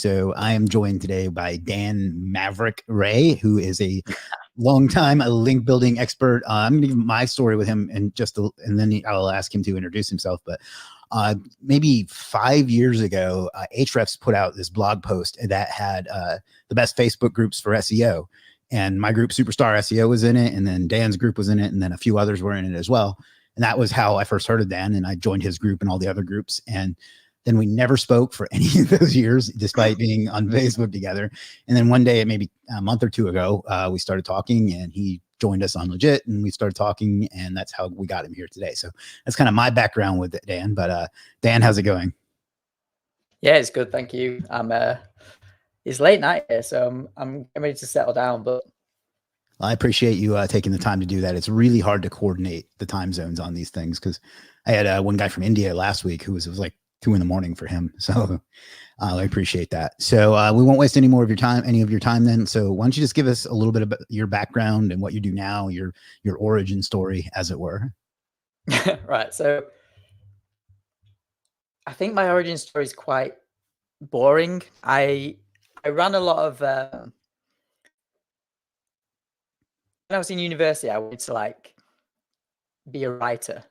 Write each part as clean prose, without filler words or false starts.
So I am joined today by Dan Maverick Ray, who is a longtime link building expert. I'm going to give my story with him and and then I'll ask him to introduce himself. But maybe 5 years ago, Ahrefs put out this blog post that had the best Facebook groups for SEO. And my group, Superstar SEO, was in it. And then Dan's group was in it. And then a few others were in it as well. And that was how I first heard of Dan. And I joined his group and all the other groups. And then we never spoke for any of those years, despite being on Facebook together. And then one day, maybe a month or two ago, we started talking and he joined us on Legit and we started talking, and that's how we got him here today. So that's kind of my background with Dan. But Dan, how's it going? Yeah, it's good. Thank you. It's late night here, so I'm ready to settle down, but I appreciate you taking the time to do that. It's really hard to coordinate the time zones on these things, because I had one guy from India last week who it was like 2 a.m. for him. So I appreciate that. So we won't waste any of your time then. So why don't you just give us a little bit about your background and what you do now, your origin story, as it were. Right. So I think my origin story is quite boring. I ran a lot of, when I was in university, I wanted to like be a writer.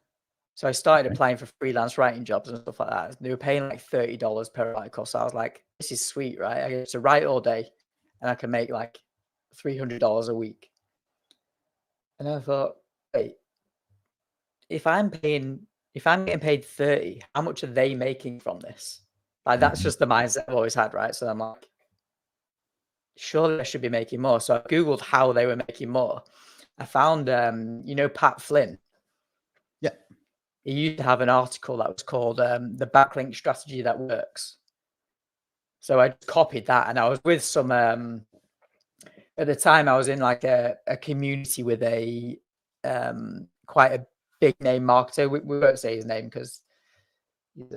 So I started applying for freelance writing jobs and stuff like that. They were paying like $30 per article. So I was like, this is sweet, right? I get to write all day and I can make like $300 a week. And I thought, wait, if I'm getting paid 30, how much are they making from this? Like, that's just the mindset I've always had, right? So I'm like, surely I should be making more. So I Googled how they were making more. I found, Pat Flynn. Yeah. He used to have an article that was called The Backlink Strategy That Works. So I copied that, and I was with some, at the time I was in like a community with a quite a big name marketer. We won't say his name because he's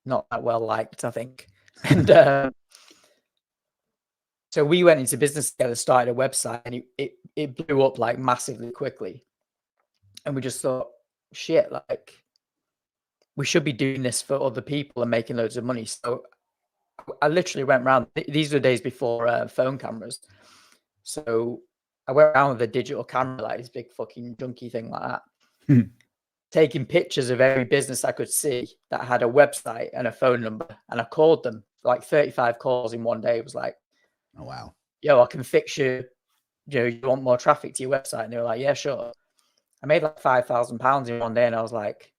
not that well liked, I think. And so we went into business together, started a website, and it blew up like massively quickly. And we just thought, shit, like we should be doing this for other people and making loads of money. So I literally went around. These were days before phone cameras. So I went around with a digital camera, like this big fucking junky thing like that, taking pictures of every business I could see that had a website and a phone number. And I called them, like 35 calls in one day. It was like, oh, wow. Yo, I can fix you. You want more traffic to your website? And they were like, yeah, sure. I made like £5,000 in one day, and I was like,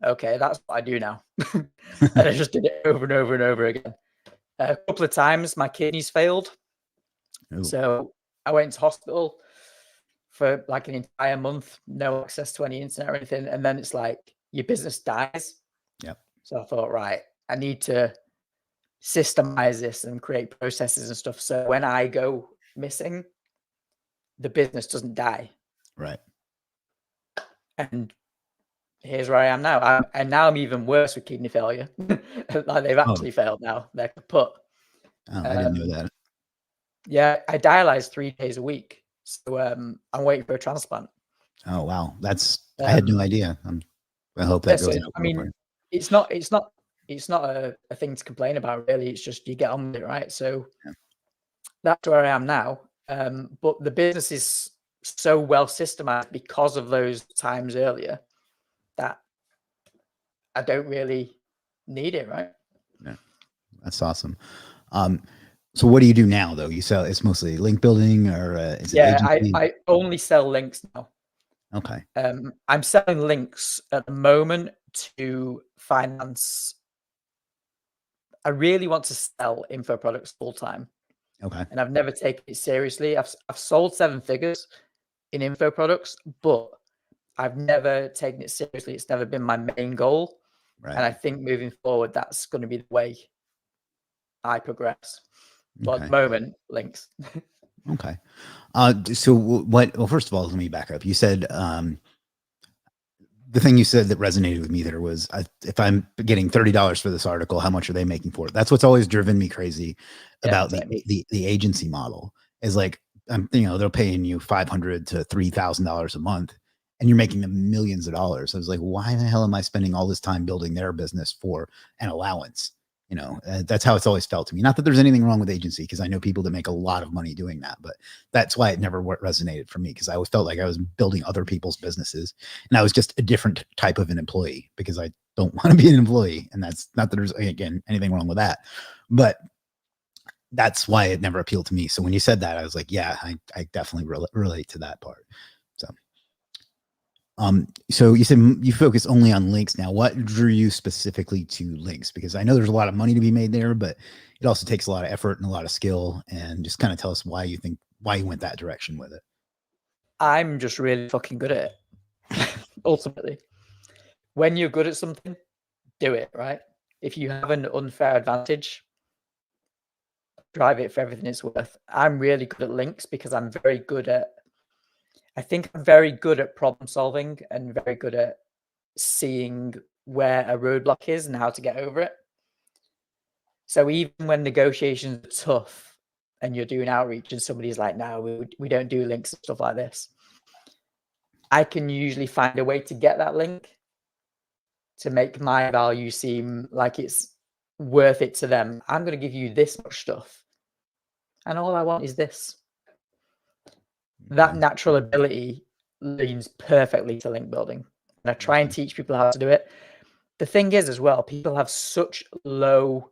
okay, that's what I do now. And I just did it over and over and over again. A couple of times my kidneys failed. Ooh. So I went to hospital for like an entire month, no access to any internet or anything. And then it's like your business dies. Yep. So I thought, right, I need to systemize this and create processes and stuff. So when I go missing, the business doesn't die. Right. And here's where I am now. I'm even worse with kidney failure. Like they've actually failed now. They're kaput. Oh, I didn't know that. Yeah, I dialyze 3 days a week. So I'm waiting for a transplant. Oh wow, I had no idea. I hope that goes. I mean, it's not a thing to complain about, really. It's just you get on with it, right? So that's where I am now. But the business is so well systemized because of those times earlier that I don't really need it, right? Yeah, that's awesome. So what do you do now, though? You sell, it's mostly link building, or is it agency? I only sell links now. Okay. I'm selling links at the moment to finance. I really want to sell info products full time. Okay. And I've never taken it seriously. I've sold 7 figures in info products, but I've never taken it seriously. It's never been my main goal. Right. And I think moving forward, that's going to be the way I progress. But Okay. at the moment, links. Okay. So well, first of all, let me back up. You said, the thing you said that resonated with me there was, if I'm getting $30 for this article, how much are they making for it? That's what's always driven me crazy about the agency model, is like, they're paying you $500 to $3,000 a month and you're making them millions of dollars. I was like, why the hell am I spending all this time building their business for an allowance? You know, that's how it's always felt to me. Not that there's anything wrong with agency, because I know people that make a lot of money doing that, but that's why it never resonated for me, because I always felt like I was building other people's businesses, and I was just a different type of an employee, because I don't want to be an employee. And that's not that there's, again, anything wrong with that, but that's why it never appealed to me. So when you said that, I was like, yeah, I definitely relate to that part. So you said you focus only on links. Now, what drew you specifically to links? Because I know there's a lot of money to be made there, but it also takes a lot of effort and a lot of skill. And just kind of tell us why you went that direction with it. I'm just really fucking good at it. Ultimately, when you're good at something, do it, right? If you have an unfair advantage, drive it for everything it's worth. I'm really good at links because I think I'm very good at problem solving and very good at seeing where a roadblock is and how to get over it. So even when negotiations are tough and you're doing outreach and somebody's like, no, we don't do links and stuff like this, I can usually find a way to get that link to make my value seem like it's worth it to them. I'm going to give you this much stuff, and all I want is this. That natural ability leans perfectly to link building. And I try and teach people how to do it. The thing is, as well, people have such low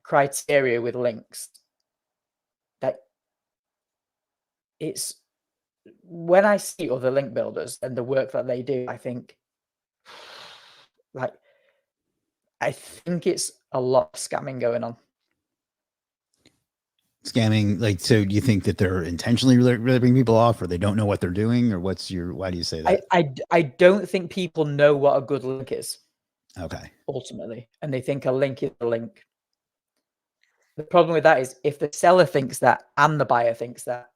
criteria with links that it's, when I see other link builders and the work that they do, I think, like, I think it's a lot of scamming going on. Scamming, like, so do you think that they're intentionally ripping people off, or they don't know what they're doing, or why do you say that? I don't think people know what a good link is. Okay. Ultimately, and they think a link is a link. The problem with that is if the seller thinks that and the buyer thinks that,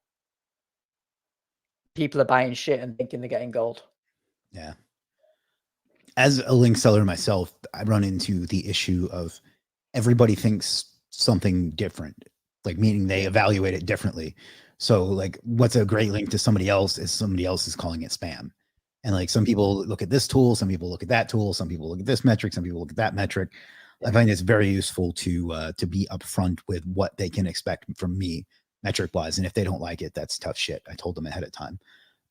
people are buying shit and thinking they're getting gold. Yeah. As a link seller myself, I run into the issue of everybody thinks something different, like meaning they evaluate it differently. So like what's a great link to somebody else is somebody else is calling it spam. And like some people look at this tool, some people look at that tool, some people look at this metric, some people look at that metric. I find it's very useful to be upfront with what they can expect from me metric wise. And if they don't like it, that's tough shit. I told them ahead of time.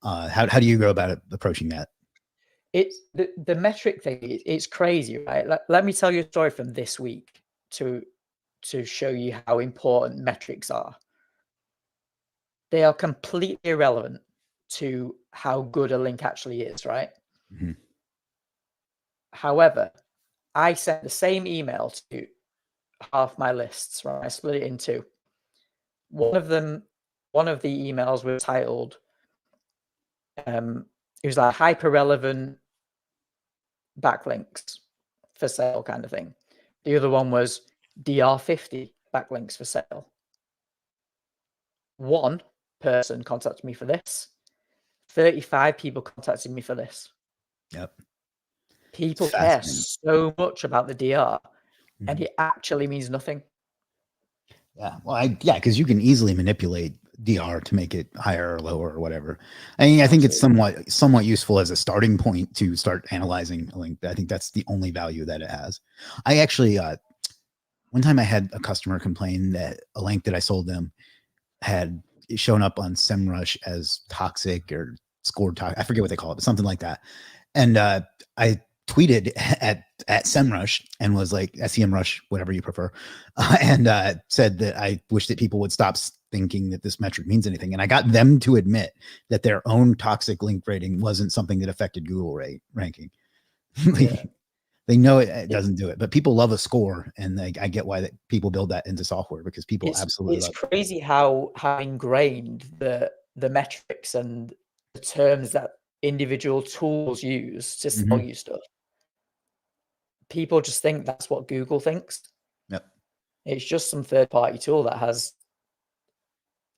How do you go about approaching that? It's the metric thing. It's crazy, right? Let me tell you a story from this week to show you how important metrics are. They are completely irrelevant to how good a link actually is, right? Mm-hmm. However, I sent the same email to half my lists, right? I split it in two. One of the emails was titled, it was like hyper relevant backlinks for sale kind of thing. The other one was DR50 backlinks for sale. One person contacted me for this. 35 people contacted me for this. Yep. People care so much about the DR, and it actually means nothing. Yeah. Well, because you can easily manipulate DR to make it higher or lower or whatever. I mean, I think it's somewhat useful as a starting point to start analyzing a link. I think that's the only value that it has. I actually, one time I had a customer complain that a link that I sold them had shown up on SEMrush as toxic or scored toxic. I forget what they call it, but something like that. And I tweeted at SEMrush and was like, SEMrush, whatever you prefer, and said that I wish that people would stop thinking that this metric means anything. And I got them to admit that their own toxic link rating wasn't something that affected Google ranking. They know it doesn't do it, but people love a score, and I get why that people build that into software, because people absolutely love it. It's crazy how ingrained the metrics and the terms that individual tools use to sell you stuff. People just think that's what Google thinks. Yep. It's just some third-party tool that has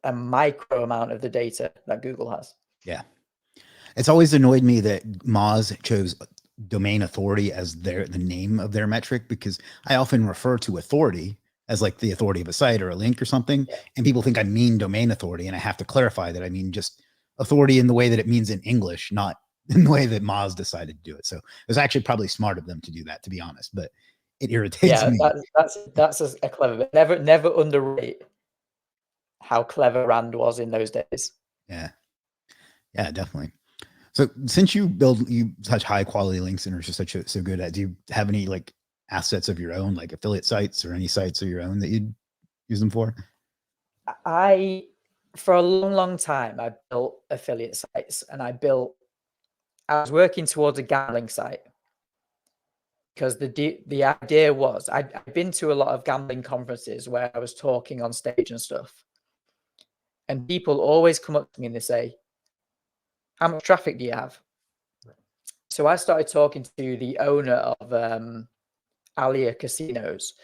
a micro amount of the data that Google has. Yeah. It's always annoyed me that Moz chose domain authority as the name of their metric, because I often refer to authority as like the authority of a site or a link or something. Yeah. And people think I mean domain authority, and I have to clarify that I mean just authority in the way that it means in English, not in the way that Moz decided to do it. So it was actually probably smart of them to do that, to be honest. But it irritates Yeah, me. that's a clever. Never underrate how clever Rand was in those days. Yeah, yeah, definitely. So since you build such high quality links and are just so good at, do you have any like assets of your own, like affiliate sites or any sites of your own that you'd use them for? For a long time, I built affiliate sites, and I was working towards a gambling site because the idea was I'd been to a lot of gambling conferences where I was talking on stage and stuff, and people always come up to me and they say, "How much traffic do you have?" So I started talking to the owner of Alia Casinos,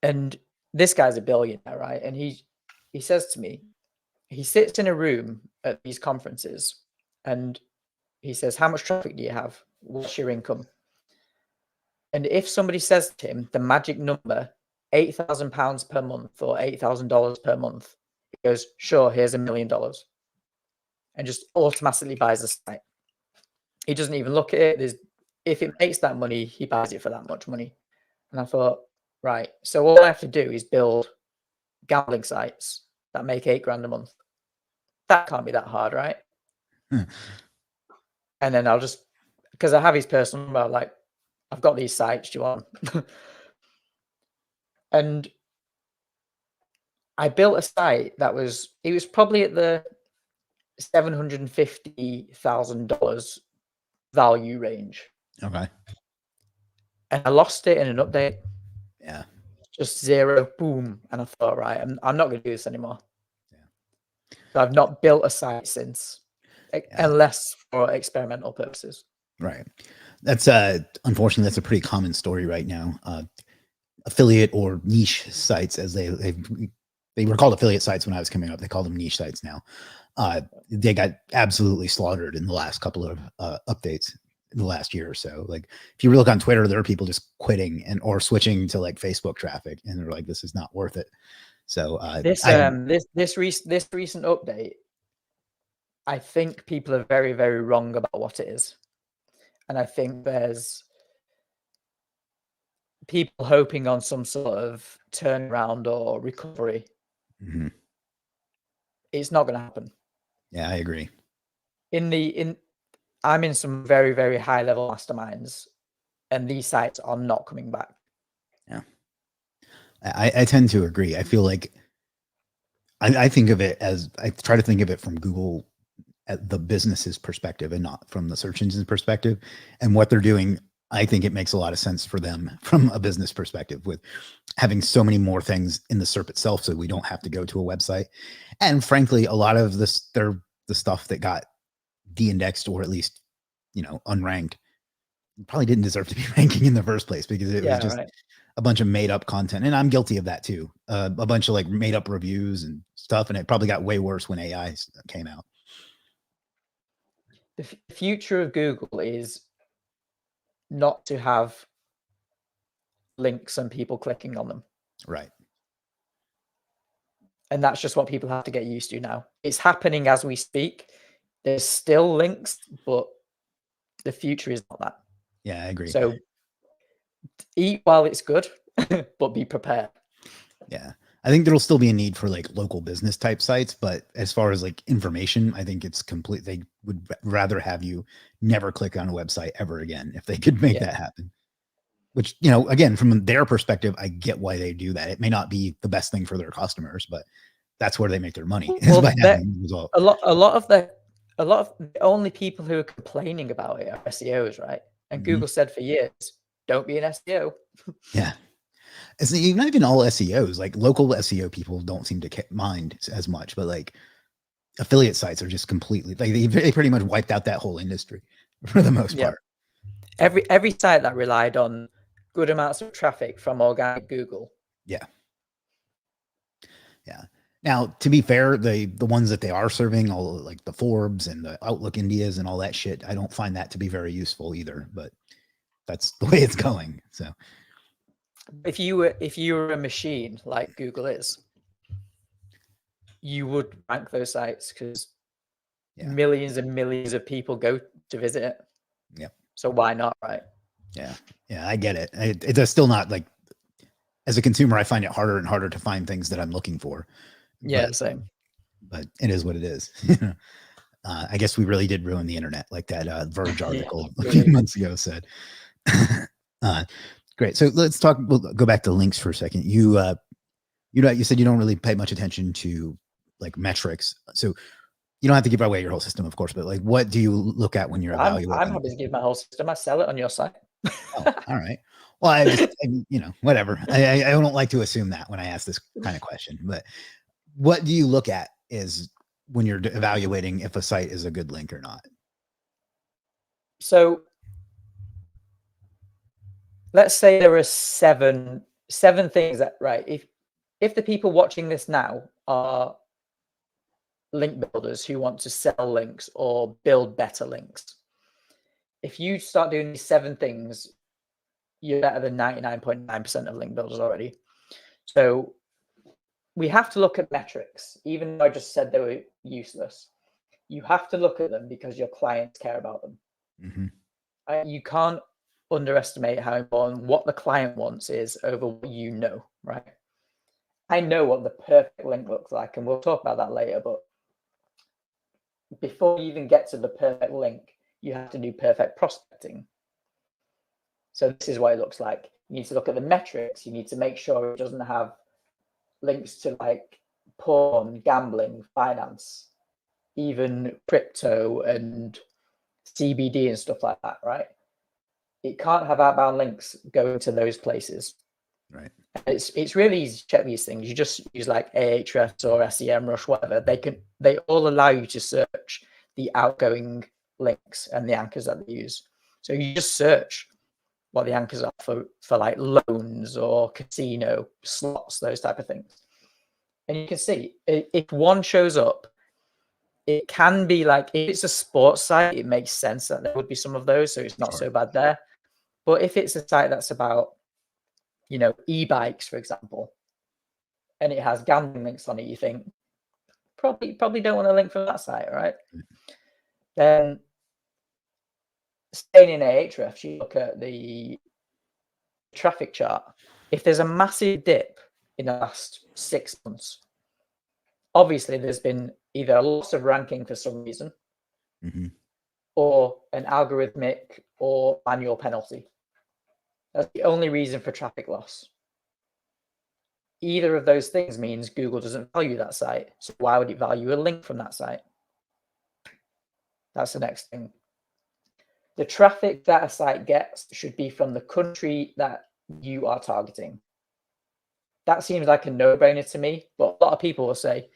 and this guy's a billionaire, right? And he says to me, he sits in a room at these conferences, and he says, "How much traffic do you have? What's your income?" And if somebody says to him the magic number, £8,000 per month or $8,000 per month, he goes, "Sure, here's $1 million," and just automatically buys the site. He doesn't even look at it. If it makes that money, he buys it for that much money. And I thought, right, so all I have to do is build gambling sites that make $8,000 a month. That can't be that hard, right? Hmm. And then I'll just, because I have his personal number, like, I've got these sites, do you want them? And I built a site that was probably at the $750,000 value range. Okay. And I lost it in an update. Yeah. Just zero, boom. And I thought, right, I'm not going to do this anymore. Yeah. So I've not built a site since, Yeah. unless for experimental purposes. Right. That's unfortunately that's a pretty common story right now. Affiliate or niche sites, as they were called affiliate sites when I was coming up. They call them niche sites now. They got absolutely slaughtered in the last couple of updates in the last year or so. Like if you look on Twitter, there are people just quitting or switching to like Facebook traffic, and they're like, "This is not worth it." So this recent update, I think people are very, very wrong about what it is, and I think there's people hoping on some sort of turnaround or recovery. Mm-hmm. It's not going to happen. Yeah, I agree. I'm in some very, very high level masterminds, and these sites are not coming back. Yeah, I tend to agree. I feel like I think of it as I try to think of it from Google at the business's perspective and not from the search engine's perspective. And what they're doing, I think it makes a lot of sense for them from a business perspective with having so many more things in the SERP itself, so we don't have to go to a website. And frankly, a lot of this, they're the stuff that got de-indexed or at least, unranked, probably didn't deserve to be ranking in the first place because it was just a bunch of made up content. And I'm guilty of that too. A bunch of like made up reviews and stuff. And it probably got way worse when AI came out. The future of Google is not to have links and people clicking on them. Right. And that's just what people have to get used to now. It's happening as we speak. There's still links, but the future is not that. Yeah, I agree. So eat while it's good, but be prepared. Yeah. I think there'll still be a need for like local business type sites, but as far as like information, I think it's complete. They would rather have you never click on a website ever again if they could make that happen. Which, again, from their perspective, I get why they do that. It may not be the best thing for their customers, but that's where they make their money. Well, a lot of the only people who are complaining about it are SEOs, right? And Google said for years, don't be an SEO. Yeah. It's not even all SEOs, like local SEO people don't seem to mind as much, but like affiliate sites are just completely, like they pretty much wiped out that whole industry for the most part. Every site that relied on good amounts of traffic from organic Google. Yeah. Yeah. Now, to be fair, the ones that they are serving, all like the Forbes and the Outlook Indias and all that shit, I don't find that to be very useful either, but that's the way it's going. So if you were a machine like Google is, you would rank those sites because millions and millions of people go to visit it. Yep. So why not, right? Yeah. Yeah. I get it. It's still not like, as a consumer, I find it harder and harder to find things that I'm looking for. Yeah, same. But it is what it is. I guess we really did ruin the internet, like that Verge article a few months ago said. Great. So let's talk. We'll go back to links for a second. You said you don't really pay much attention to like metrics. So you don't have to give away your whole system, of course, but like, what do you look at when you're evaluating? I'm happy to give my whole system. I sell it on your site. Oh, all right. Well, whatever. I don't like to assume that when I ask this kind of question, but what do you look at is when you're evaluating if a site is a good link or not? So let's say there are seven things that, right, if the people watching this now are link builders who want to sell links or build better links, if you start doing these 7 things, you're better than 99.9% of link builders already. So we have to look at metrics, even though I just said they were useless. You have to look at them because your clients care about them. Mm-hmm. You can't underestimate how important what the client wants is over what you know, right? I know what the perfect link looks like, and we'll talk about that later, but before you even get to the perfect link, you have to do perfect prospecting. So this is what it looks like. You need to look at the metrics. You need to make sure it doesn't have links to like porn, gambling, finance, even crypto and CBD and stuff like that, right? It can't have outbound links going to those places. Right. It's really easy to check these things. You just use like Ahrefs or SEMrush, whatever. They all allow you to search the outgoing links and the anchors that they use. So you just search what the anchors are for like loans or casino, slots, those type of things. And you can see if one shows up, it can be like, if it's a sports site, it makes sense that there would be some of those, so it's not so bad there. But if it's a site that's about, e-bikes, for example, and it has gambling links on it, you think probably don't want to link from that site, right? Then staying in Ahrefs, you look at the traffic chart. If there's a massive dip in the last 6 months, obviously there's been either a loss of ranking for some reason, mm-hmm. or an algorithmic or manual penalty. That's the only reason for traffic loss. Either of those things means Google doesn't value that site. So why would it value a link from that site? That's the next thing. The traffic that a site gets should be from the country that you are targeting. That seems like a no-brainer to me, but a lot of people will say,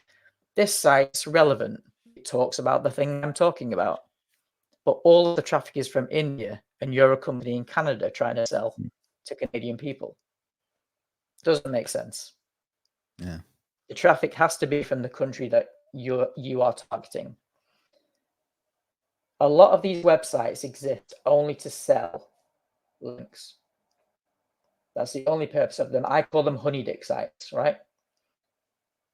this site's relevant. It talks about the thing I'm talking about. But all of the traffic is from India, and you're a company in Canada trying to sell to Canadian people. Doesn't make sense. Yeah. The traffic has to be from the country that you are targeting. A lot of these websites exist only to sell links. That's the only purpose of them. I call them honey dick sites, right?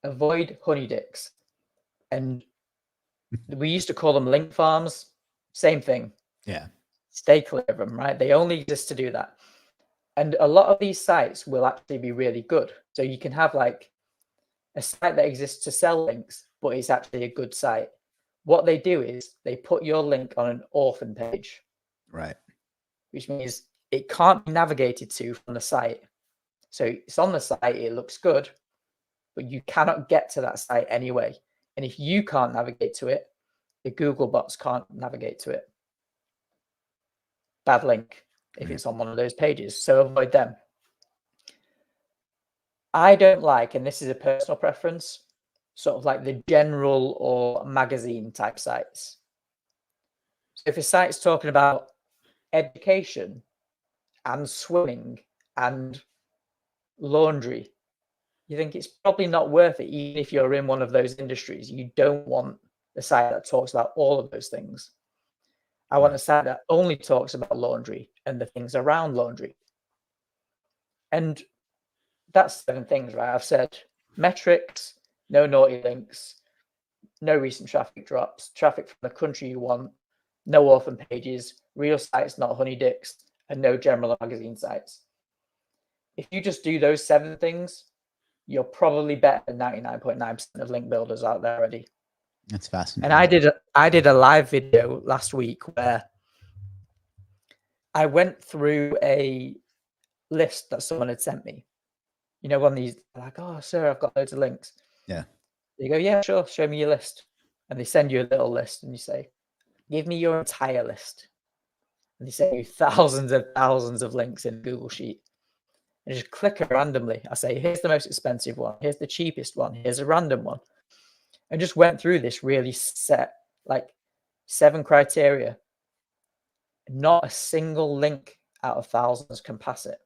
Avoid honey dicks. And we used to call them link farms. Same thing. Yeah. Stay clear of them, right? They only exist to do that. And a lot of these sites will actually be really good. So you can have like a site that exists to sell links, but it's actually a good site. What they do is they put your link on an orphan page. Right. Which means it can't be navigated to from the site. So it's on the site, it looks good, but you cannot get to that site anyway. And if you can't navigate to it, the Google bots can't navigate to it. Bad link if it's on one of those pages. So avoid them. I don't like, and this is a personal preference, sort of like the general or magazine type sites. So if a site's talking about education and swimming and laundry, you think it's probably not worth it, even if you're in one of those industries. You don't want a site that talks about all of those things. I want a site that only talks about laundry and the things around laundry. And that's 7 things, right? I've said metrics, no naughty links, no recent traffic drops, traffic from the country you want, no orphan pages, real sites, not honey dicks, and no general magazine sites. If you just do those 7 things, you're probably better than 99.9% of link builders out there already. That's fascinating. And I did a live video last week where I went through a list that someone had sent me. You know, one of these, like, oh, sir, I've got loads of links. Yeah. You go, yeah, sure, show me your list. And they send you a little list and you say, give me your entire list. And they send you thousands of links in Google Sheet. And just click it randomly. I say, here's the most expensive one. Here's the cheapest one. Here's a random one. And just went through this really set, like 7 criteria. Not a single link out of thousands can pass it.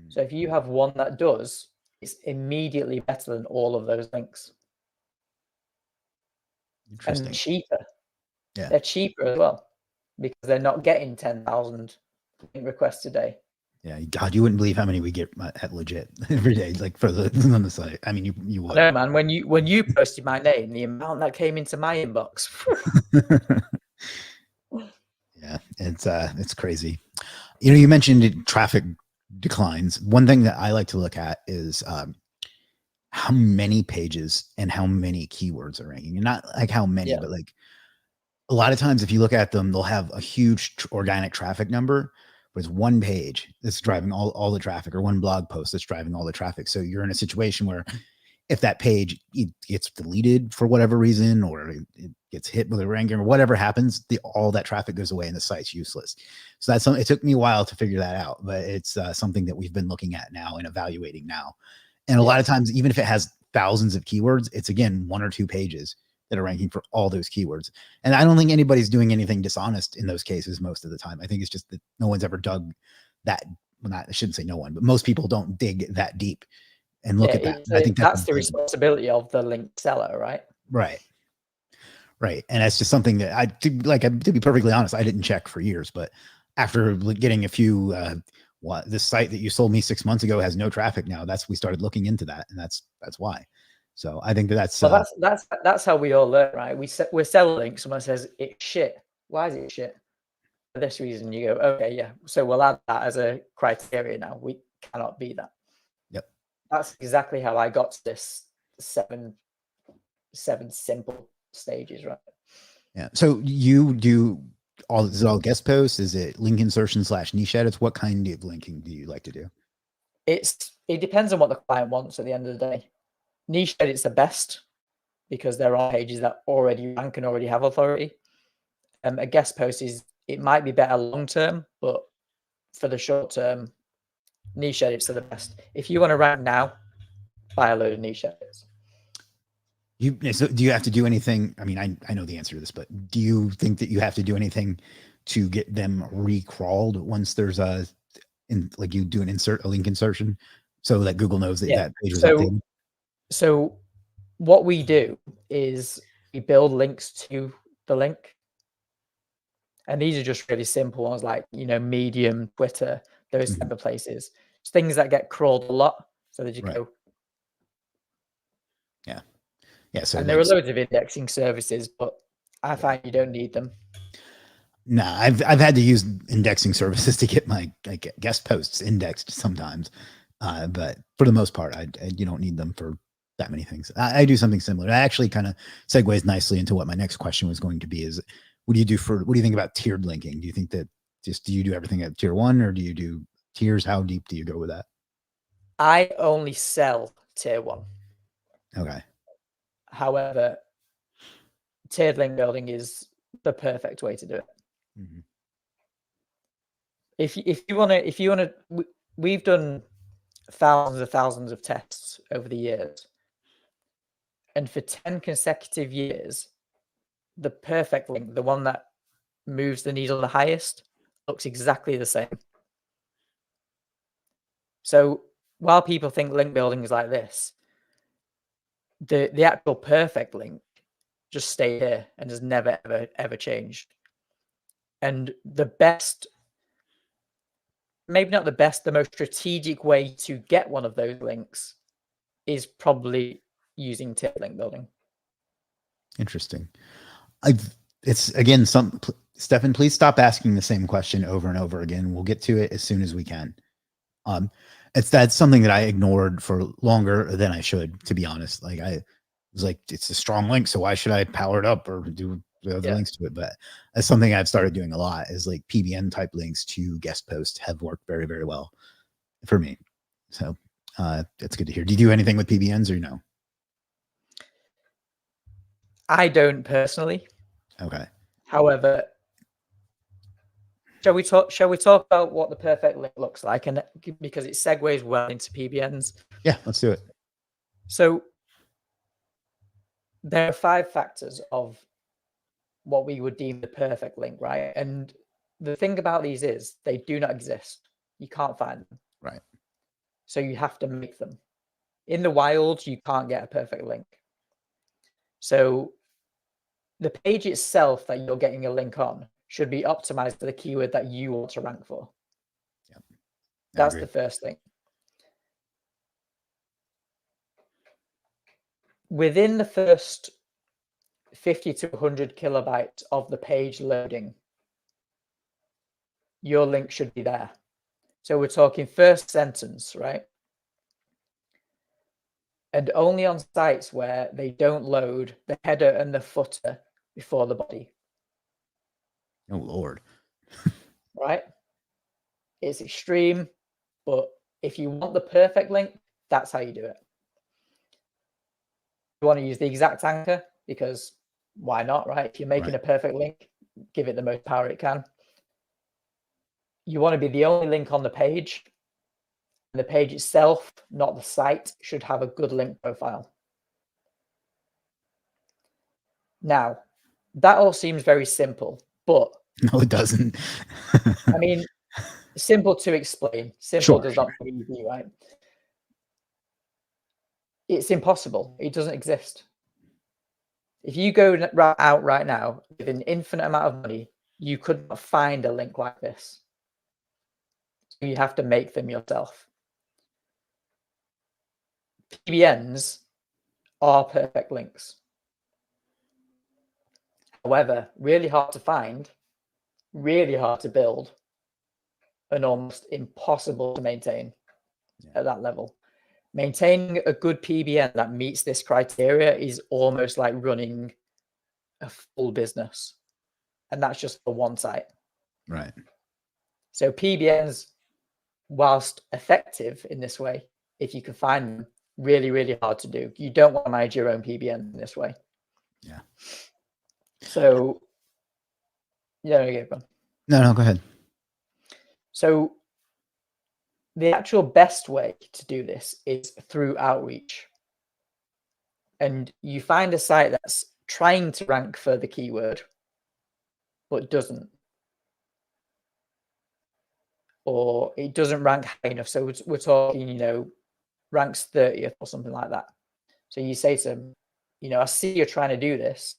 So if you have one that does, it's immediately better than all of those links. Interesting. And cheaper. Yeah. They're cheaper as well because they're not getting 10,000 link requests a day. Yeah, God, you wouldn't believe how many we get at legit every day, like for the on the site. I mean, you would. No, man. When you posted my name, the amount that came into my inbox. Yeah, it's crazy. You know, you mentioned traffic declines. One thing that I like to look at is how many pages and how many keywords are ranking, and not like how many, but like a lot of times if you look at them, they'll have a huge organic traffic number. But it's one page that's driving all the traffic, or one blog post that's driving all the traffic. So you're in a situation where if that page gets deleted for whatever reason, or it gets hit with a ranking, or whatever happens, all that traffic goes away and the site's useless. So that's something. It took me a while to figure that out, but it's something that we've been looking at now and evaluating now. And a lot of times, even if it has thousands of keywords, it's again 1 or 2 pages that are ranking for all those keywords. And I don't think anybody's doing anything dishonest in those cases most of the time. I think it's just that no one's ever dug that. Well, I shouldn't say no one, but most people don't dig that deep and look at that. I think that's the responsibility of the link seller, right? Right. And that's just something that to be perfectly honest, I didn't check for years, but after getting a few, this site that you sold me 6 months ago has no traffic now. We started looking into that, and that's why. So I think that's how we all learn, right? We're selling links. Someone says it's shit. Why is it shit? For this reason. You go, okay, yeah. So we'll add that as a criteria now. We cannot be that. Yep. That's exactly how I got to this seven simple stages, right? Yeah. So you do is it all guest posts? Is it link insertion / niche edits? What kind of linking do you like to do? It depends on what the client wants at the end of the day. Niche edits the best because there are pages that already rank and already have authority. A guest post it might be better long term, but for the short term, niche edits are the best. If you want to rank now, buy a load of niche edits. So do you have to do anything? I mean, I know the answer to this, but do you think that you have to do anything to get them recrawled once there's like you do a link insertion so that Google knows that that page was updated? So what we do is we build links to the link. And these are just really simple ones like, Medium, Twitter, those type of places. It's things that get crawled a lot. So that you go. Yeah. Yeah. So and there are loads of indexing services, but I find you don't need them. No, I've had to use indexing services to get my guest posts indexed sometimes. But for the most part, you don't need them for that many things. I do something similar. That actually kind of segues nicely into what my next question was going to be is, what do you think about tiered linking? Do you think that do you do everything at tier 1 or do you do tiers? How deep do you go with that? I only sell tier 1. Okay. However, tiered link building is the perfect way to do it. Mm-hmm. If you want to, we've done thousands of tests over the years. And for 10 consecutive years, the perfect link, the one that moves the needle the highest, looks exactly the same. So while people think link building is like this, the actual perfect link just stayed here and has never, ever changed. And the best, maybe not the best, the most strategic way to get one of those links is probably using tiered link building. Interesting. It's again, some Stefan, please stop asking the same question over and over again. We'll get to it as soon as we can. That's something that I ignored for longer than I should, to be honest. Like I was like, it's a strong link, so why should I power it up or do the other links to it? But that's something I've started doing a lot, is like PBN type links to guest posts have worked very, very well for me. So that's good to hear. Do you do anything with PBNs or no? I don't personally. Okay. However, shall we talk about what the perfect link looks like? And because it segues well into PBNs. Yeah, let's do it. So there are 5 factors of what we would deem the perfect link, right? And the thing about these is they do not exist. You can't find them. Right. So you have to make them. In the wild, you can't get a perfect link. So the page itself that you're getting a link on should be optimized to the keyword that you want to rank for. Yep. That's the first thing. Within the first 50 to 100 kilobytes of the page loading, your link should be there. So we're talking first sentence, right? And only on sites where they don't load the header and the footer before the body. Oh, Lord. Right? It's extreme, but if you want the perfect link, that's how you do it. You want to use the exact anchor, because why not, right? If you're making a perfect link, give it the most power it can. You want to be the only link on the page. The page itself, not the site, should have a good link profile. Now, that all seems very simple, but no, it doesn't. I mean, simple to explain. Simple does not mean easy, right? It's impossible. It doesn't exist. If you go out right now with an infinite amount of money, you could not find a link like this. So you have to make them yourself. PBNs are perfect links. However, really hard to find, really hard to build, and almost impossible to maintain at that level. Maintaining a good PBN that meets this criteria is almost like running a full business. And that's just for one site. Right. So PBNs, whilst effective in this way, if you can find them, really, really hard to do. You don't want to manage your own PBN in this way. Yeah. So, yeah, no, go ahead. So the actual best way to do this is through outreach. And you find a site that's trying to rank for the keyword, but doesn't. Or it doesn't rank high enough. So we're talking, ranks 30th or something like that. So you say to them, I see you're trying to do this.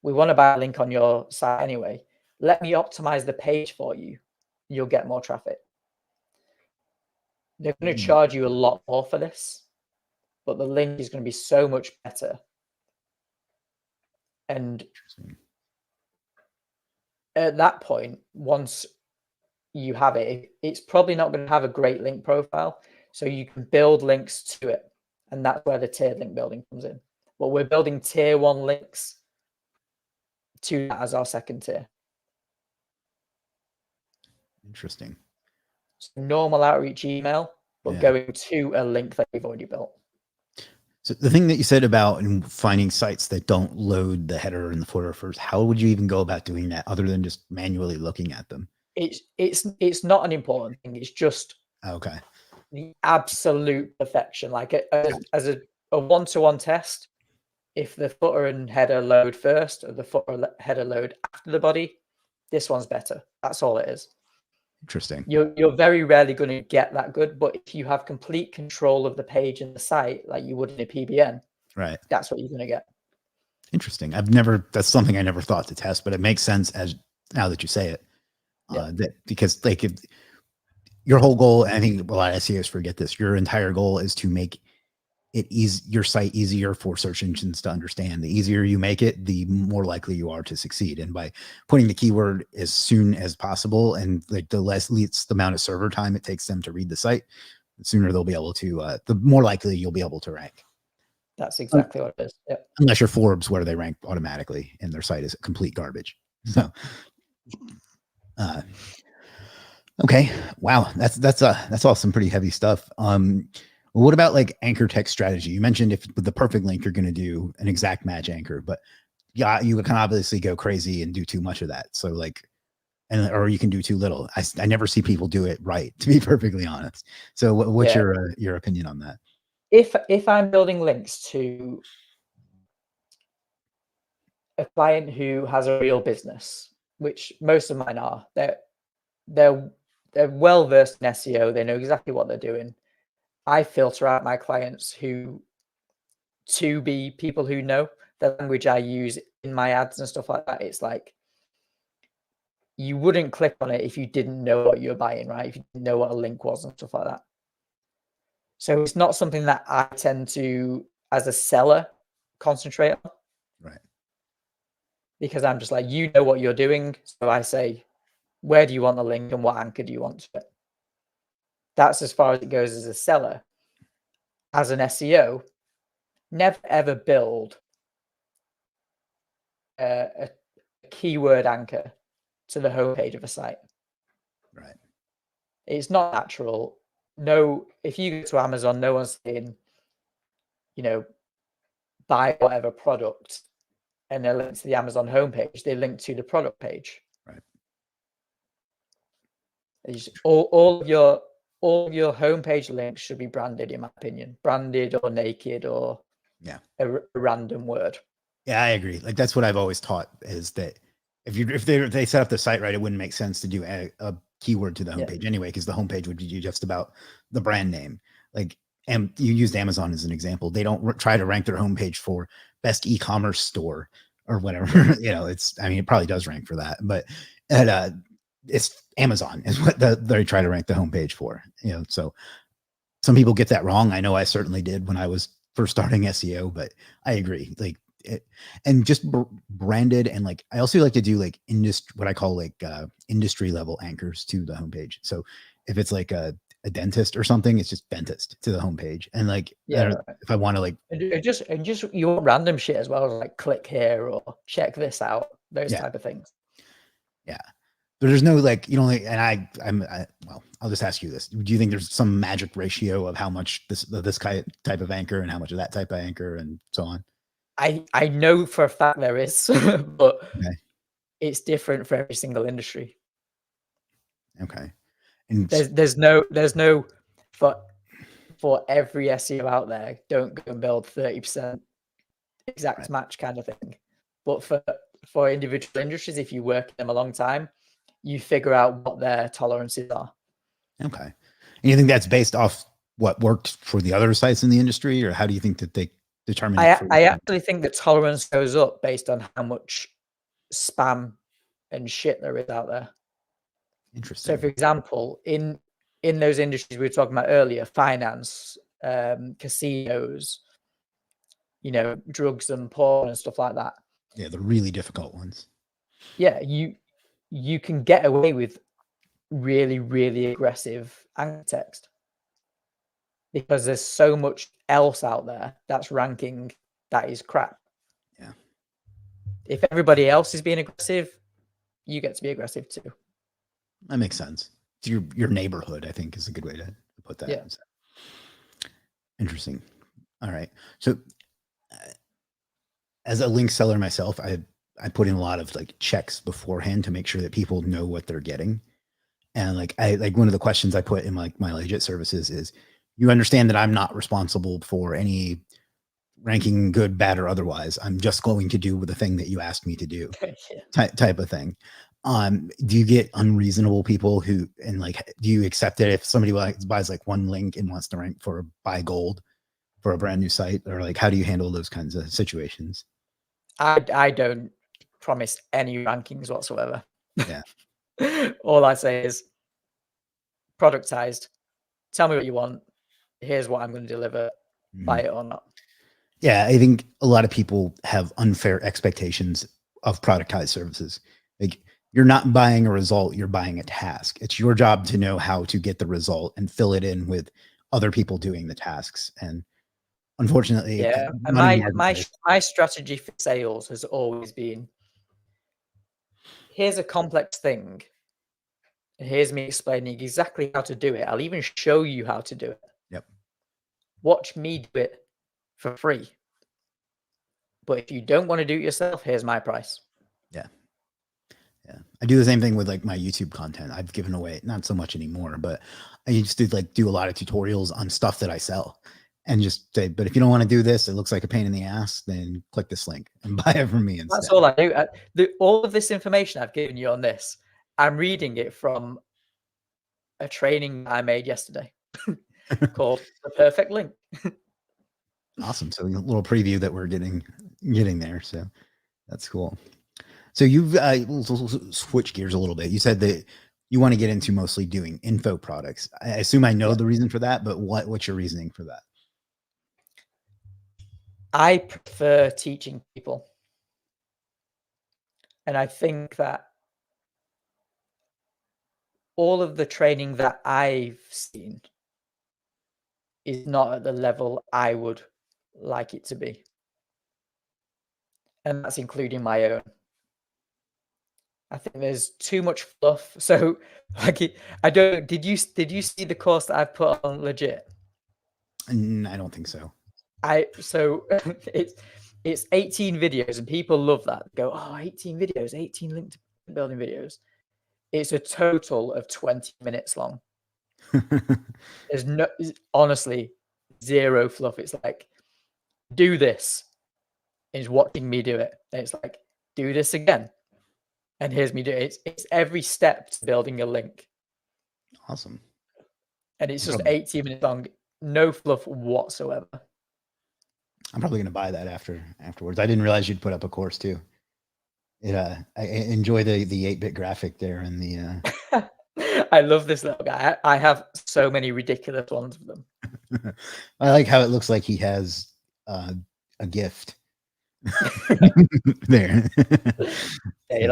We want to buy a link on your site anyway. Let me optimize the page for you. You'll get more traffic. They're going to charge you a lot more for this, but the link is going to be so much better. And at that point, once you have it, it's probably not going to have a great link profile. So you can build links to it. And that's where the tiered link building comes in. But we're building tier 1 links to that as our second tier. Interesting. So normal outreach email, but going to a link that you've already built. So the thing that you said about finding sites that don't load the header and the footer first, how would you even go about doing that other than just manually looking at them? It's not an important thing. It's just the absolute perfection. Like as a one-to-one test, if the footer and header load first or the footer header load after the body, this one's better. That's all it is. Interesting. You're very rarely going to get that good, but if you have complete control of the page and the site, like you would in a PBN, right, that's what you're going to get. Interesting. That's something I never thought to test, but it makes sense as now that you say it. Because like your whole goal, and I think a lot of SEOs forget this, your entire goal is to make your site easier for search engines to understand. The easier you make it, the more likely you are to succeed. And by putting the keyword as soon as possible, and like the least amount of server time it takes them to read the site, the sooner they'll be able to, the more likely you'll be able to rank. That's exactly what it is. Yep. Unless you're Forbes, where they rank automatically and their site is complete garbage. So, okay, wow, that's all some pretty heavy stuff. What about like anchor text strategy? You mentioned if with the perfect link, you're going to do an exact match anchor, but yeah, you can obviously go crazy and do too much of that. So like, or you can do too little. I never see people do it right, to be perfectly honest. So what's your opinion on that? If I'm building links to a client who has a real business, which most of mine are, they're well versed in SEO. They know exactly what they're doing. I filter out my clients to be people who know the language I use in my ads and stuff like that. It's like you wouldn't click on it if you didn't know what you're buying, right? If you didn't know what a link was and stuff like that. So it's not something that I tend to, as a seller, concentrate on. Right. Because I'm just like, you know what you're doing. So I say, where do you want the link and what anchor do you want to it? That's as far as it goes as a seller. As an SEO, never ever build a keyword anchor to the homepage of a site. Right. It's not natural. No, if you go to Amazon, no one's saying, buy whatever product and they link to the Amazon homepage. They link to the product page. Right. All of your homepage links should be branded, in my opinion, branded or naked or a random word. Yeah, I agree. Like that's what I've always taught is that if they set up the site right, it wouldn't make sense to do a keyword to the homepage anyway, because the homepage would be just about the brand name. Like, and you used Amazon as an example. They don't try to rank their homepage for best e-commerce store or whatever. It probably does rank for that, but it's Amazon is what they try to rank the homepage for. So some people get that wrong. I know I certainly did when I was first starting SEO, but I agree. Like, and just branded, and like I also like to do like what I call like industry level anchors to the homepage. So if it's like a dentist or something, it's just dentist to the homepage. And like if I want to like and just you want random shit as well, like click here or check this out, those type of things. Yeah. But there's no like, well, I'll just ask you this. Do you think there's some magic ratio of how much this type of anchor and how much of that type of anchor and so on? I know for a fact there is, but it's different for every single industry. Okay. And there's no for every SEO out there, don't go and build 30% exact match kind of thing. But for individual industries, if you work in them a long time, you figure out what their tolerances are. Okay. And you think that's based off what worked for the other sites in the industry, or how do you think that they determine? I actually think the tolerance goes up based on how much spam and shit there is out there. Interesting. So, for example, in those industries we were talking about earlier, finance, casinos, drugs and porn and stuff like that. Yeah, the really difficult ones. Yeah, you can get away with really, really aggressive anchor text because there's so much else out there that's ranking that is crap. Yeah. If everybody else is being aggressive, you get to be aggressive too. That makes sense. It's your neighborhood, I think, is a good way to put that. Yeah. Interesting. All right. So as a link seller myself, I put in a lot of like checks beforehand to make sure that people know what they're getting. And like one of the questions I put in my legit services is, you understand that I'm not responsible for any ranking good, bad, or otherwise. I'm just going to do the thing that you asked me to do. type of thing. Do you get unreasonable people do you accept it if somebody buys like one link and wants to rank for buy gold for a brand new site, or like how do you handle those kinds of situations? I don't promise any rankings whatsoever. Yeah. All I say is productized. Tell me what you want. Here's what I'm going to deliver. buy it or not. Yeah, I think a lot of people have unfair expectations of productized services. Like, you're not buying a result, you're buying a task. It's your job to know how to get the result and fill it in with other people doing the tasks. And unfortunately, Yeah, and not in the marketplace. my strategy for sales has always been, here's a complex thing. Here's me explaining exactly how to do it. I'll even show you how to do it. Yep. Watch me do it for free. But if you don't want to do it yourself, here's my price. Yeah. Yeah. I do the same thing with like my YouTube content. I've given away, not so much anymore, but I used to like do a lot of tutorials on stuff that I sell and just say, but if you don't want to do this, it looks like a pain in the ass, then click this link and buy it from me instead. That's all I do. All of this information I've given you on this, I'm reading it from a training I made yesterday called The Perfect Link. Awesome. So a little preview that we're getting there. So that's cool. So you've we'll switch gears a little bit. You said that you want to get into mostly doing info products. I assume I know the reason for that, but what's your reasoning for that? I prefer teaching people. And I think that all of the training that I've seen is not at the level I would like it to be. And that's including my own. I think there's too much fluff. So like, I don't, did you see the course that I've put on Legit? I don't think so. So it's 18 videos and people love that. They go, oh, 18 videos, 18 link building videos. It's a total of 20 minutes long. There's honestly zero fluff. It's like, do this. Is watching me do it. And it's like, do this again. And here's me do it. It's every step to building a link. Awesome. And it's just 18 minutes long, no fluff whatsoever. I'm probably going to buy that afterwards. I didn't realize you'd put up a course too. I enjoy the 8-bit graphic there and the. I love this little guy. I have so many ridiculous ones of them. I like how it looks like he has a gift there. Yeah, he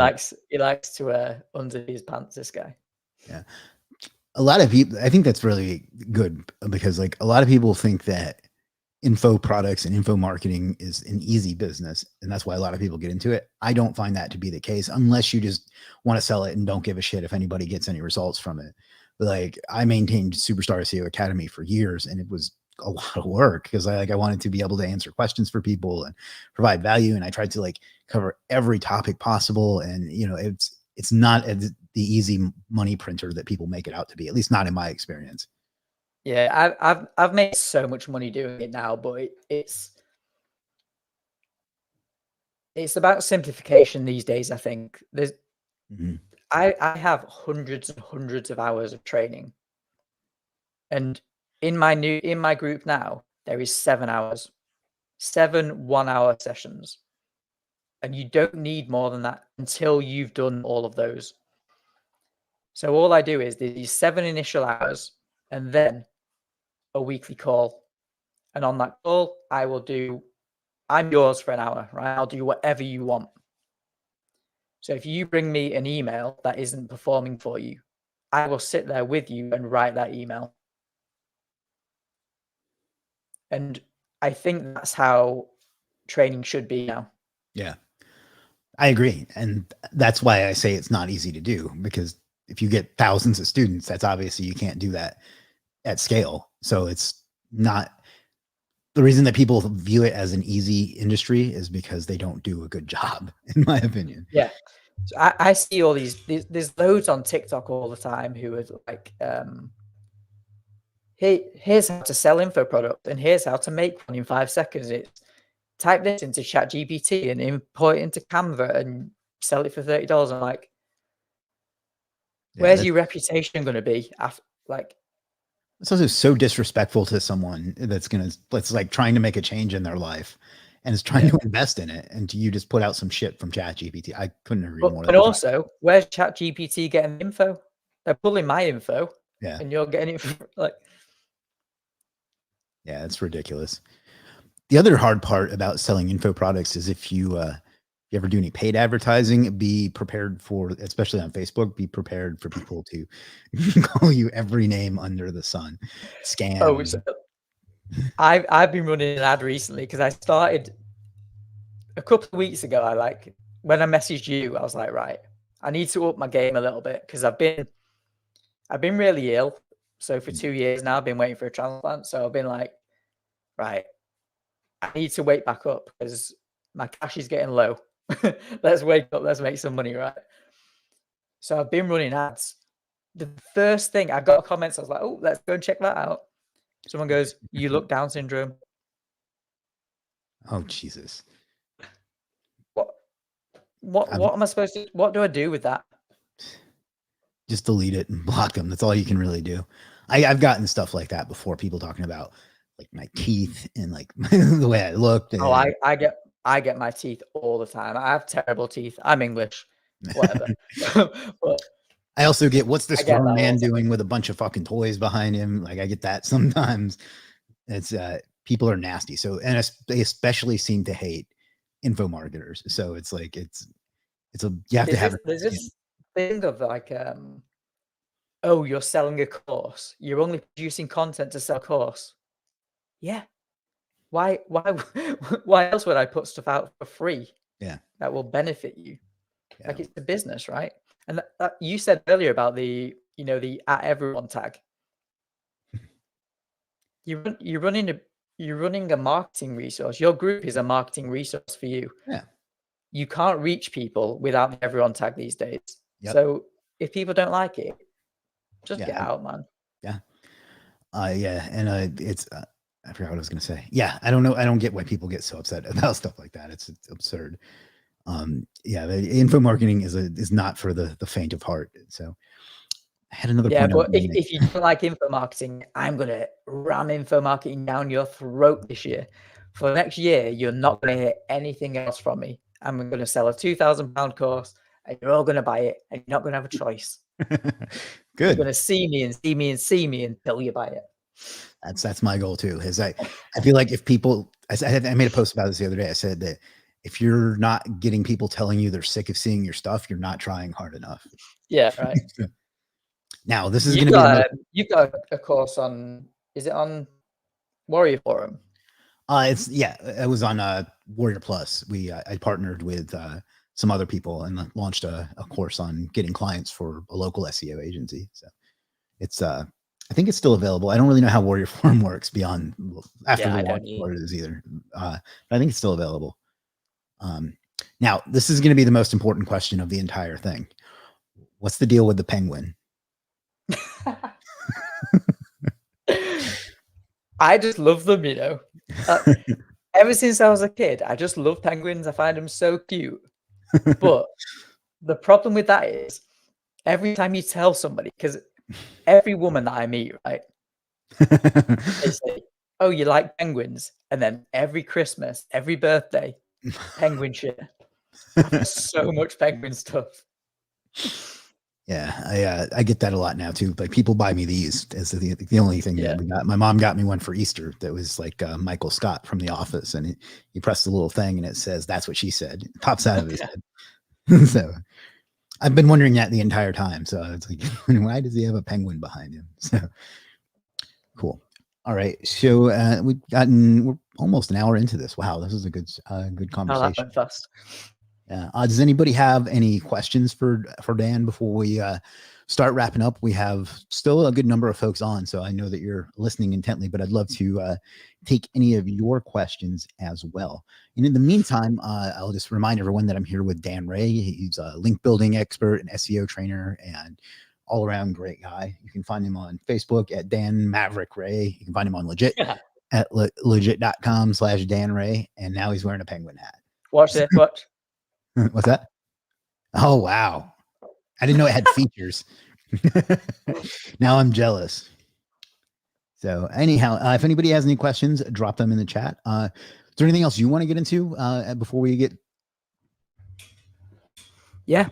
likes to undo his pants. This guy. Yeah, a lot of people. I think that's really good because like a lot of people think that info products and info marketing is an easy business, and that's why a lot of people get into it. I don't find that to be the case unless you just want to sell it and don't give a shit if anybody gets any results from it. But like, I maintained Superstar SEO Academy for years, and it was a lot of work because I wanted to be able to answer questions for people and provide value, and I tried to like cover every topic possible. And you know, it's not the easy money printer that people make it out to be, at least not in my experience. Yeah, I've made so much money doing it now, but it's about simplification these days. I think there's I have hundreds and hundreds of hours of training, and in my group now there is 7 hours, 7 1-hour sessions, and you don't need more than that until you've done all of those. So all I do is these 7 initial hours, and then a weekly call. And on that call, I'm yours for an hour, right? I'll do whatever you want. So if you bring me an email that isn't performing for you, I will sit there with you and write that email. And I think that's how training should be now. Yeah, I agree. And that's why I say it's not easy to do, because if you get thousands of students, that's obviously you can't do that at scale. So it's not the reason that people view it as an easy industry is because they don't do a good job, in my opinion. Yeah. So I see all there's loads on TikTok all the time who are like, hey, here's how to sell info product and here's how to make one in 5 seconds. It's type this into ChatGPT and import it into Canva and sell it for $30. I'm like, where's your reputation going to be after, like, it's also so disrespectful to someone that's like trying to make a change in their life and is trying to invest in it, and you just put out some shit from ChatGPT. I couldn't agree more. But also, where's ChatGPT getting the info? They're pulling my info, and you're getting it like. Yeah, it's ridiculous. The other hard part about selling info products is if you ever do any paid advertising, be prepared for, especially on Facebook, be prepared for people to call you every name under the sun. Oh, Scam. so I've been running an ad recently because I started a couple of weeks ago. When I messaged you, I was like, right, I need to up my game a little bit because I've been really ill. So for 2 years now, I've been waiting for a transplant. So I've been like, right, I need to wake back up because my cash is getting low. Let's wake up. Let's make some money, right? So I've been running ads. The first thing I got comments, I was like, oh, let's go and check that out. Someone goes, you look Down syndrome. Oh, Jesus. What am I supposed to, what do I do with that? Just delete it and block them. That's all you can really do. I've gotten stuff like that before. People talking about like my teeth and like the way I looked. Oh, I get my teeth all the time. I have terrible teeth. I'm English, whatever. But I also get, what's this I get grown that man all the time. doing with a bunch of fucking toys behind him? Like I get that sometimes. It's people are nasty. So, and they especially seem to hate info marketers. So it's like it's a, you have to have There's this thing of like, oh, you're selling a course. You're only producing content to sell a course. Yeah. Why why else would I put stuff out for free? Yeah. That will benefit you. Yeah. Like it's a business, right? And that you said earlier about the the at everyone tag. You're running a marketing resource. Your group is a marketing resource for you. Yeah. You can't reach people without the everyone tag these days. Yep. So if people don't like it, just Yeah. get out, man. Yeah. Yeah. And it's I forgot what I was gonna say. Yeah, I don't know. I don't get why people get so upset about stuff like that. It's absurd. Yeah, the info marketing is not for the faint of heart. So I had another Yeah, point. but if you don't like info marketing, I'm gonna ram info marketing down your throat this year. For next year, you're not gonna hear anything else from me. I'm gonna sell a £2,000 course, and you're all gonna buy it, and you're not gonna have a choice. Good. You're gonna see me and see me and see me until you buy it. That's my goal too. Is I feel like if people, I made a post about this the other day. I said that if you're not getting people telling you they're sick of seeing your stuff, you're not trying hard enough. Yeah, right. Now this is going to be you've got a course on, is it on Warrior Forum? It was on Warrior Plus. I partnered with some other people and launched a course on getting clients for a local SEO agency. So it's I think it's still available. I don't really know how Warrior Forum works beyond after the launch part is either. But I think it's still available. Now this is going to be the most important question of the entire thing. What's the deal with the penguin? I just love them, ever since I was a kid, I just love penguins. I find them so cute. But the problem with that is every time you tell somebody, because every woman that I meet, right, they say, oh, you like penguins? And then every Christmas, every birthday, penguin shit. I've got so much penguin stuff. Yeah, I get that a lot now too. Like people buy me these as the only thing that we got. My mom got me one for Easter that was like Michael Scott from The Office, and you press the little thing and it says, "That's what she said." It pops out of his head. So I've been wondering that the entire time. So it's like, why does he have a penguin behind him? So cool. All right, so we're almost an hour into this. Wow, this is a good conversation. Oh, that went fast. Does anybody have any questions for Dan before we start wrapping up? We have still a good number of folks on, so I know that you're listening intently, but I'd love to take any of your questions as well. And in the meantime, I'll just remind everyone that I'm here with Dan Ray. He's a link building expert, an SEO trainer, and all around great guy. You can find him on Facebook at Dan Maverick Ray. You can find him on Legit at legit.com/Dan Ray. And now he's wearing a penguin hat. Watch this, watch. What's that? Oh, wow. I didn't know it had features. Now I'm jealous. So anyhow, if anybody has any questions, drop them in the chat. Is there anything else you want to get into before we get? Yeah.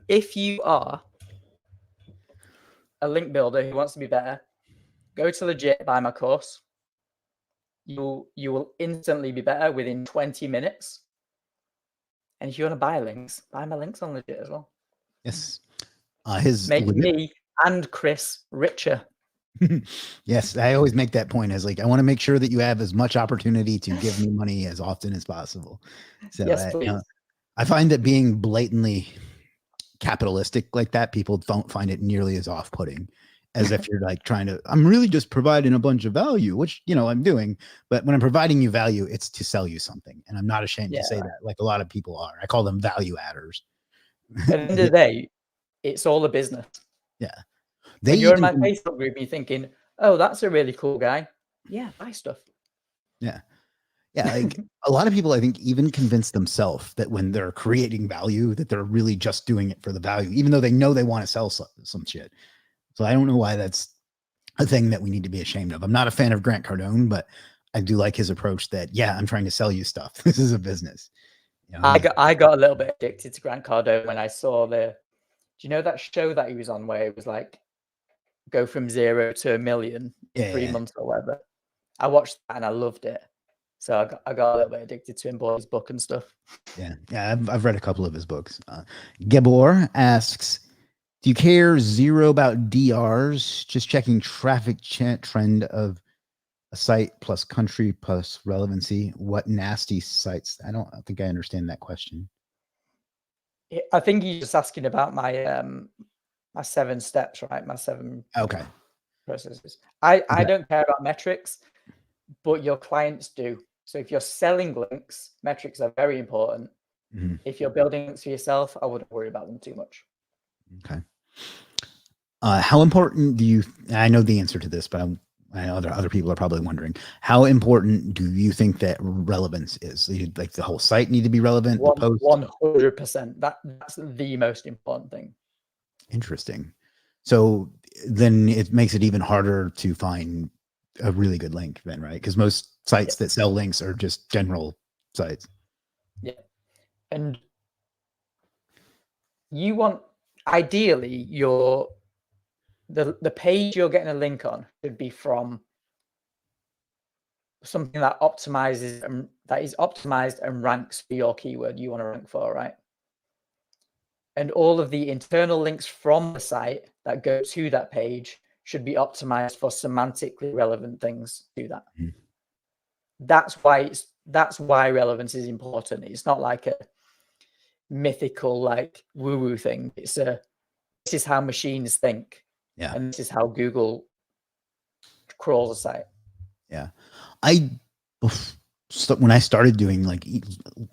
If you are a link builder who wants to be better, go to Legit, buy my course. you will instantly be better within 20 minutes. And if you want to buy links, buy my links on Legit as well. Yes. His Make me and Chris richer. Yes, I always make that point as like, I want to make sure that you have as much opportunity to give me money as often as possible. So yes, please. I find that being blatantly capitalistic like that, people don't find it nearly as off-putting as if you're like trying to, I'm really just providing a bunch of value, which, you know, I'm doing. But when I'm providing you value, it's to sell you something. And I'm not ashamed to say that, like a lot of people are. I call them value adders. At the end of the day, it's all a business. Yeah. When you're in my Facebook group, you're thinking, oh, that's a really cool guy. Yeah, buy stuff. Yeah. Yeah. Like a lot of people, I think, even convince themselves that when they're creating value, that they're really just doing it for the value, even though they know they want to sell some shit. So I don't know why that's a thing that we need to be ashamed of. I'm not a fan of Grant Cardone, but I do like his approach that, yeah, I'm trying to sell you stuff. This is a business. You know? I got a little bit addicted to Grant Cardone when I saw do you know that show that he was on where it was like go from 0 to 1 million in 3 months or whatever? I watched that and I loved it. So I got a little bit addicted to him, bought his book and stuff. Yeah. I've read a couple of his books. Gabor asks, do you care zero about DRs? Just checking traffic trend of a site plus country plus relevancy. What nasty sites? I don't think I understand that question. I think he's just asking about my my 7 steps, right? My 7 processes. I don't care about metrics, but your clients do. So if you're selling links, metrics are very important. Mm-hmm. If you're building links for yourself, I wouldn't worry about them too much. Okay. How important do you? I know the answer to this, but I know other people are probably wondering. How important do you think that relevance is? Like the whole site need to be relevant. 100%. That's the most important thing. Interesting. So then it makes it even harder to find a really good link then, right? Because most sites that sell links are just general sites. Yeah. And you want, ideally, the page you're getting a link on should be from something that optimizes and that is optimized and ranks for your keyword you want to rank for, right? And all of the internal links from the site that go to that page should be optimized for semantically relevant things to that. Mm-hmm. That's why relevance is important. It's not like a mythical, like woo-woo thing. This is how machines think. Yeah. And this is how Google crawls a site. Yeah. When I started doing like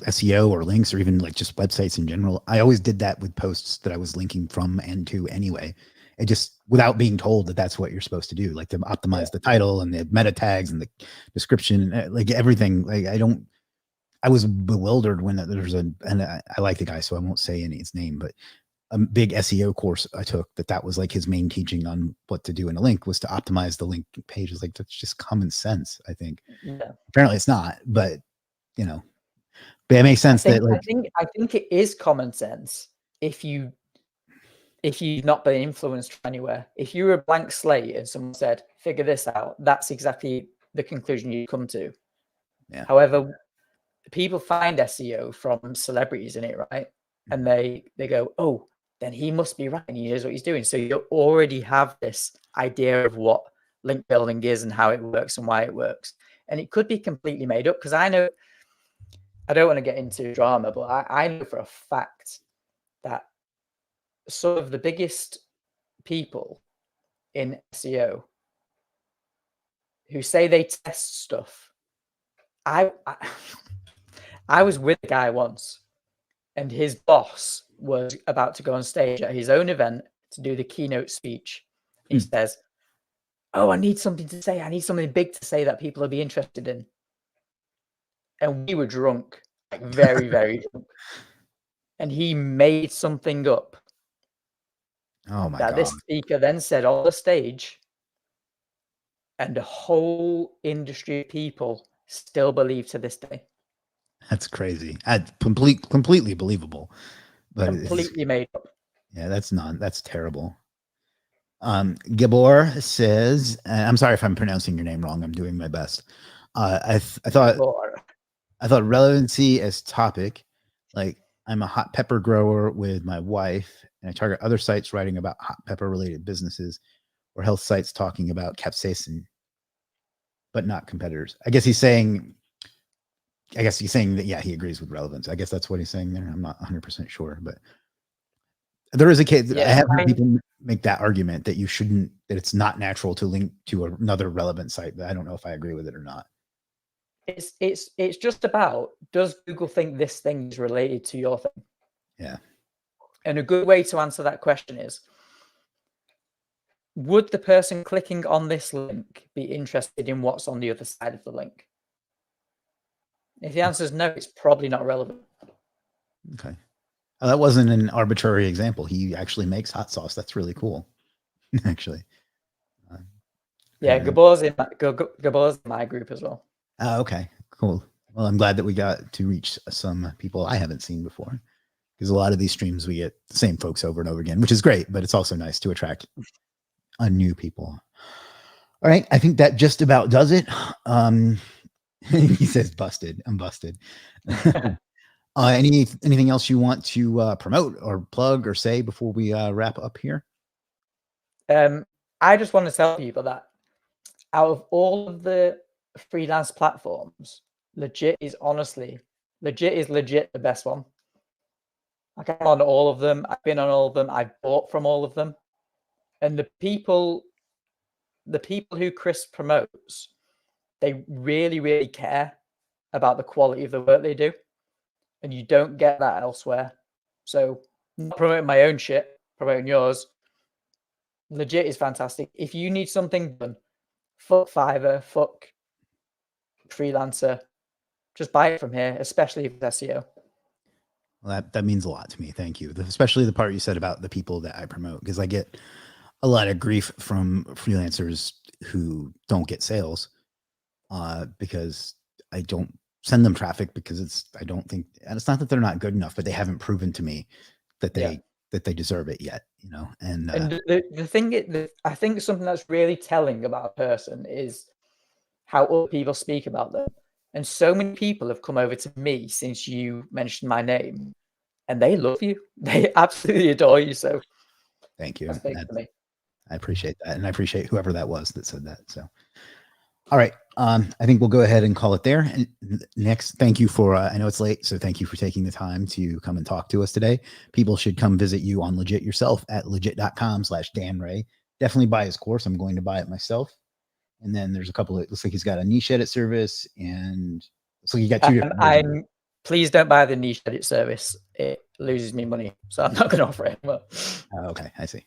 SEO or links or even like just websites in general, I always did that with posts that I was linking from and to anyway. It just, without being told that that's what you're supposed to do, like to optimize the title and the meta tags and the description, like everything. Like I was bewildered when there's and I like the guy, so I won't say his name, but a big SEO course I took that was like his main teaching on what to do in a link was to optimize the link pages. Like that's just common sense, I think. Yeah. Apparently it's not, but you know, but it makes sense I think it is common sense if you've not been influenced anywhere. If you were a blank slate and someone said, figure this out, that's exactly the conclusion you come to. Yeah. However, people find SEO from celebrities in it, right? And they go, oh, then he must be right and he knows what he's doing. So you already have this idea of what link building is and how it works and why it works. And it could be completely made up, because I know, I don't want to get into drama, but I know for a fact that some of the biggest people in SEO who say they test stuff, I was with a guy once, and his boss was about to go on stage at his own event to do the keynote speech. He says, oh, I need something to say. I need something big to say that people will be interested in. And we were drunk, like very, very drunk. And he made something up. Oh my God. This speaker then said on the stage, and the whole industry of people still believe to this day. That's crazy. Completely believable. But completely made up. Yeah, that's terrible. Gabor says, I'm sorry if I'm pronouncing your name wrong. I'm doing my best. I thought relevancy as topic, like I'm a hot pepper grower with my wife, and I target other sites writing about hot pepper related businesses, or health sites talking about capsaicin, but not competitors. I guess he's saying that, yeah, he agrees with relevance. I guess that's what he's saying there. I'm not 100% sure, but there is a case. I have heard people make that argument that that it's not natural to link to another relevant site, but I don't know if I agree with it or not. It's just about, does Google think this thing is related to your thing? Yeah. And a good way to answer that question is, would the person clicking on this link be interested in what's on the other side of the link? If the answer is no, it's probably not relevant. Okay. That wasn't an arbitrary example. He actually makes hot sauce. That's really cool, actually. Yeah, Gabor's in my group as well. Okay, cool. Well, I'm glad that we got to reach some people I haven't seen before, because a lot of these streams we get the same folks over and over again, which is great, but it's also nice to attract new people. All right, I think that just about does it. He says busted. I'm busted. Anything else you want to promote or plug or say before we wrap up here? I just want to tell people that out of all of the freelance platforms, Legit is legit the best one. Like, I'm on all of them. I've been on all of them. I've bought from all of them. And the people who Chris promotes, they really, really care about the quality of the work they do. And you don't get that elsewhere. So, not promoting my own shit, promoting yours. Legit is fantastic. If you need something done, fuck Fiverr, fuck Freelancer, just buy it from here, especially if it's SEO. Well, that means a lot to me. Thank you. Especially the part you said about the people that I promote, because I get a lot of grief from freelancers who don't get sales because I don't send them traffic, because I don't think, and it's not that they're not good enough, but they haven't proven to me that they deserve it yet, And the thing, I think something that's really telling about a person is how other people speak about them. And so many people have come over to me since you mentioned my name, and they love you. They absolutely adore you. So thank you. That's big for me. I appreciate that. And I appreciate whoever that was that said that. So, all right. I think we'll go ahead and call it there. And next, thank you for, I know it's late, so thank you for taking the time to come and talk to us today. People should come visit you on Legit yourself at legit.com/Dan Ray. Definitely buy his course. I'm going to buy it myself. And then there's a couple of, looks like he's got a niche edit service, and so you got two different. Please don't buy the niche edit service. It loses me money, so I'm not going to offer it. Okay, I see.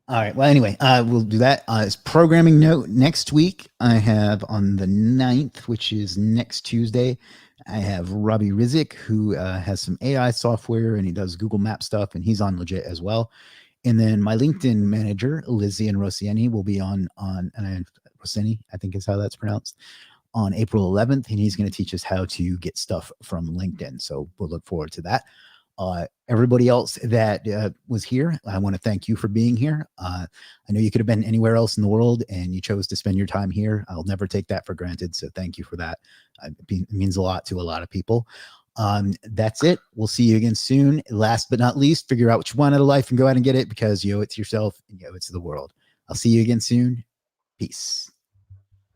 All right. Well, anyway, we'll do that. As programming note, next week I have on the 9th, which is next Tuesday, I have Robbie Rizik, who has some AI software, and he does Google Map stuff, and he's on Legit as well. And then my LinkedIn manager, Lizzie and Rossieni, will be on Rossini, I think is how that's pronounced, on April 11th. And he's going to teach us how to get stuff from LinkedIn. So we'll look forward to that. Everybody else that was here, I want to thank you for being here. I know you could have been anywhere else in the world, and you chose to spend your time here. I'll never take that for granted. So thank you for that. It means a lot to a lot of people. That's it. We'll see you again soon. Last but not least, figure out what you want out of life and go out and get it, because you owe it to yourself and you owe it to the world. I'll see you again soon. Peace.